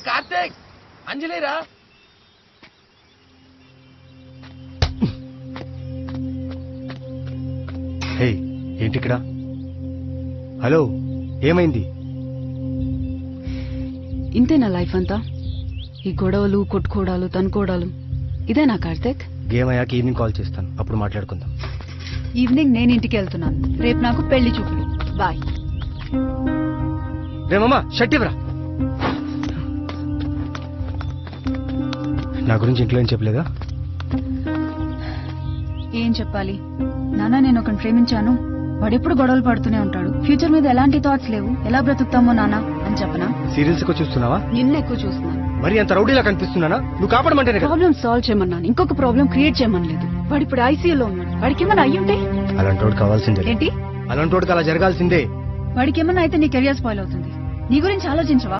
కార్తీక్, అంజలిరా. హే, ఏంటి ఇక్కడ? హలో, ఏమైంది? ఇంతే నా లైఫ్ అంతా, ఈ గొడవలు, కొట్టుకోవడాలు, తనుకోవడాలు, ఇదే నా కార్తీక్. గేమ్ అయ్యాక ఈవినింగ్ కాల్ చేస్తాను, అప్పుడు మాట్లాడుకుందాం. ఈవినింగ్ నేను ఇంటికి వెళ్తున్నాను. రేపు నాకు పెళ్లి చూపులు. బాయ్. రేమమ్మా, షర్ట్ ఇవ్వరా. నా గురించి ఇంట్లో ఏం చెప్పలేదా? ఏం చెప్పాలి నాన్న, నేను ఒకరిని ప్రేమించాను, వాడెప్పుడు గొడవలు పడుతూనే ఉంటాడు, ఫ్యూచర్ మీద ఎలాంటి థాట్స్ లేవు, ఎలా బ్రతుకుతామో నాన్న అని చెప్పనా? సీరియల్స్ ఎక్కువ చూస్తున్నావా? నిన్న ఎక్కువ చూస్తున్నాను. మరి అంత రౌడీలా కనిపిస్తున్నానా? నువ్వు కాపాడమంటేనే కదా. ప్రాబ్లం సాల్వ్ చేయమన్నాను, ఇంకొక ప్రాబ్లం క్రియేట్ చేయమనలేదు. వాడు ఇప్పుడు ఐసీయూలో ఉన్నాడు. వాడికి ఏమన్నా అయ్యుంటే? అలాంటి వాడు కావాల్సిందే. ఏంటి? అలాంటి వాడికి అలా జరగాల్సిందే. వాడికి ఏమన్నా అయితే నీ కెరియర్ స్పాయిల్ అవుతుంది. నీ గురించి ఆలోచించవా?